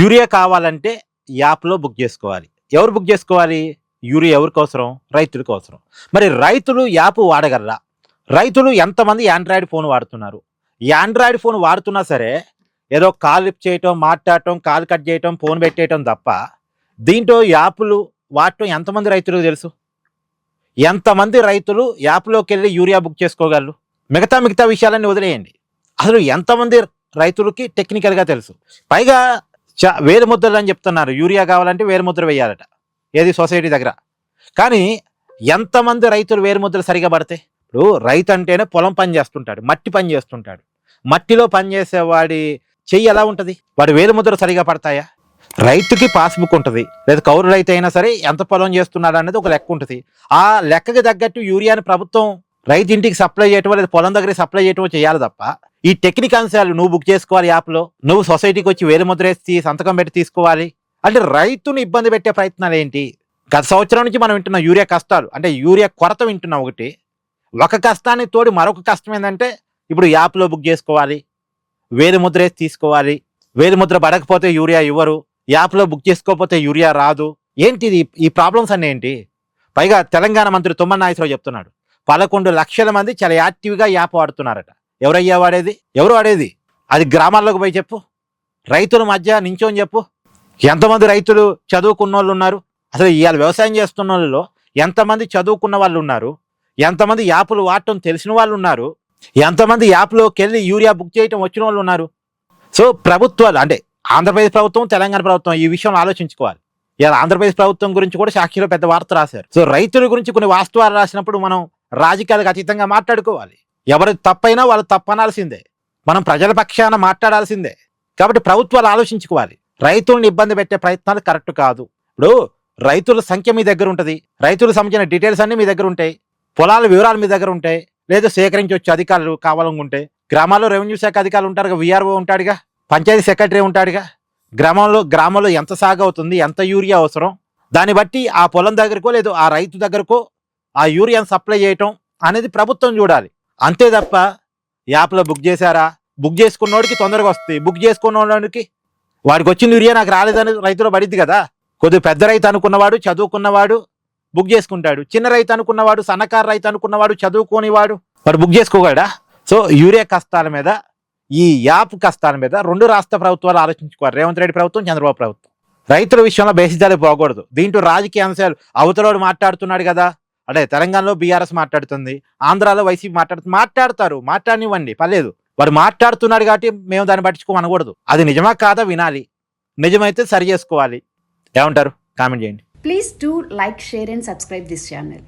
Urea కావాలంటే యాప్లో book చేసుకోవాలి. ఎవరు బుక్ చేసుకోవాలి? యూరియా ఎవరికి అవసరం? రైతులకు అవసరం. మరి రైతులు యాప్ వాడగలరా? రైతులు ఎంతమంది యాండ్రాయిడ్ ఫోన్ వాడుతున్నారు? యాండ్రాయిడ్ ఫోన్ వాడుతున్నా సరే ఏదో కాల్ లిఫ్ట్ చేయటం, మాట్లాడటం, కాల్ కట్ చేయటం, ఫోన్ పెట్టేయటం తప్ప దీంట్లో యాప్లు వాడటం ఎంతమంది రైతులకు తెలుసు? ఎంతమంది రైతులు యాప్లోకి వెళ్ళి యూరియా బుక్ చేసుకోగలరు? మిగతా విషయాలన్నీ వదిలేయండి. అసలు ఎంతమంది రైతులకి టెక్నికల్గా తెలుసు? పైగా వేలు ముద్రలు అని చెప్తున్నారు. యూరియా కావాలంటే వేలు ముద్ర వేయాలట, ఏది సొసైటీ దగ్గర. కానీ ఎంతమంది రైతులు వేలు ముద్రలు సరిగా పడితే? ఇప్పుడు రైతు అంటేనే పొలం పని చేస్తుంటాడు, మట్టి పని చేస్తుంటాడు. మట్టిలో పని చేసేవాడి చెయ్యి ఎలా ఉంటుంది? వాడి వేలు ముద్రలు సరిగా పడతాయా? రైతుకి పాస్బుక్ ఉంటుంది, లేదా కౌలు రైతు అయినా సరే ఎంత పొలం చేస్తున్నాడు అనేది ఒక లెక్క ఉంటుంది. ఆ లెక్కకి తగ్గట్టు యూరియాని ప్రభుత్వం రైతు ఇంటికి సప్లై చేయటం, లేదా పొలం దగ్గర సప్లై చేయటం చేయాలి తప్ప ఈ టెక్నిక్ అంశాలు నువ్వు బుక్ చేసుకోవాలి యాప్లో, నువ్వు సొసైటీకి వచ్చి వేలు ముద్ర వేసి సంతకం పెట్టి తీసుకోవాలి అంటే రైతుని ఇబ్బంది పెట్టే ప్రయత్నాలు ఏంటి? గత సంవత్సరం నుంచి మనం వింటున్న యూరియా కష్టాలు, అంటే యూరియా కొరత వింటున్నాం. ఒక కష్టానికి తోడు మరొక కష్టం ఏంటంటే ఇప్పుడు యాప్లో బుక్ చేసుకోవాలి, వేలు ముద్ర వేసి తీసుకోవాలి, వేలు ముద్ర పడకపోతే యూరియా ఇవ్వరు, యాప్లో బుక్ చేసుకోకపోతే యూరియా రాదు. ఏంటిది? ఈ ప్రాబ్లమ్స్ అన్నీ ఏంటి? పైగా తెలంగాణ మంత్రి తుమ్మల నాగేశ్వరరావు చెప్తున్నాడు 11 లక్షల మంది చాలా యాక్టివ్గా యాప్ వాడుతున్నారట. ఎవరయ్యా వాడేది? ఎవరు వాడేది? అది గ్రామాల్లోకి పోయి చెప్పు, రైతుల మధ్య నించోని చెప్పు. ఎంతమంది రైతులు చదువుకున్న వాళ్ళు ఉన్నారు? అసలు ఇవాళ వ్యవసాయం చేస్తున్న వాళ్ళలో ఎంతమంది చదువుకున్న వాళ్ళు ఉన్నారు? ఎంతమంది యాప్లు వాడటం తెలిసిన వాళ్ళు ఉన్నారు? ఎంతమంది యాప్లోకి వెళ్ళి యూరియా బుక్ చేయటం వచ్చిన వాళ్ళు ఉన్నారు? సో ప్రభుత్వాలు, అంటే ఆంధ్రప్రదేశ్ ప్రభుత్వం, తెలంగాణ ప్రభుత్వం ఈ విషయం ఆలోచించుకోవాలి. ఇలా ఆంధ్రప్రదేశ్ ప్రభుత్వం గురించి కూడా సాక్షిలో పెద్ద వార్త రాశారు. సో రైతుల గురించి కొన్ని వాస్తవాలు రాసినప్పుడు మనం రాజకీయాలకు అతీతంగా మాట్లాడుకోవాలి. ఎవరి తప్పైనా వాళ్ళు తప్పనాల్సిందే, మనం ప్రజల పక్షాన మాట్లాడాల్సిందే. కాబట్టి ప్రభుత్వాలు ఆలోచించుకోవాలి. రైతులను ఇబ్బంది పెట్టే ప్రయత్నాలు కరెక్ట్ కాదు. ఇప్పుడు రైతుల సంఖ్య మీ దగ్గర ఉంటుంది, రైతులకు సంబంధించిన డీటెయిల్స్ అన్ని మీ దగ్గర ఉంటాయి, పొలాల వివరాలు మీ దగ్గర ఉంటాయి, లేదా సేకరించి వచ్చే అధికారులు కావాలనుకుంటే గ్రామాల్లో రెవెన్యూ శాఖ అధికారులు ఉంటారుగా, విఆర్ఓ ఉంటాడుగా, పంచాయతీ సెక్రటరీ ఉంటాడుగా. గ్రామంలో ఎంత సాగు అవుతుంది, ఎంత యూరియా అవసరం, దాన్ని బట్టి ఆ పొలం దగ్గరకో లేదు ఆ రైతు దగ్గరకో ఆ యూరియాను సప్లై చేయటం అనేది ప్రభుత్వం చూడాలి. అంతే తప్ప యాప్లో బుక్ చేశారా, బుక్ చేసుకున్నోడికి తొందరగా వస్తుంది, బుక్ చేసుకున్నోడికి వాడికి వచ్చిన యూరియా నాకు రాలేదని రైతులో పడిద్ది కదా. కొద్దిగా పెద్ద రైతు అనుకున్నవాడు, చదువుకున్నవాడు బుక్ చేసుకుంటాడు. చిన్న రైతు అనుకున్నవాడు, సన్నకారు రైతు అనుకున్నవాడు, చదువుకోనివాడు వాడు బుక్ చేసుకోగలడా? సో యూరియా కష్టాల మీద, ఈ యాప్ కష్టాల మీద రెండు రాష్ట్ర ప్రభుత్వాలు ఆలోచించుకోవాలి. రేవంత్ రెడ్డి ప్రభుత్వం, చంద్రబాబు ప్రభుత్వం. రైతుల విషయంలో బేసిజాలు పోకూడదు. దీంట్లో రాజకీయ అంశాలు, అవతలోడు మాట్లాడుతున్నాడు కదా, అంటే తెలంగాణలో బీఆర్ఎస్ మాట్లాడుతుంది, ఆంధ్రాలో వైసీపీ మాట్లాడతారు, మాట్లాడనివ్వండి, పర్లేదు. వాడు మాట్లాడుతున్నాడు కాబట్టి మేము దాన్ని పట్టించుకోమనకూడదు. అది నిజమా కాదా వినాలి, నిజమైతే సరి చేసుకోవాలి. ఏమంటారు? కామెంట్ చేయండి. Please do like, share and subscribe this channel.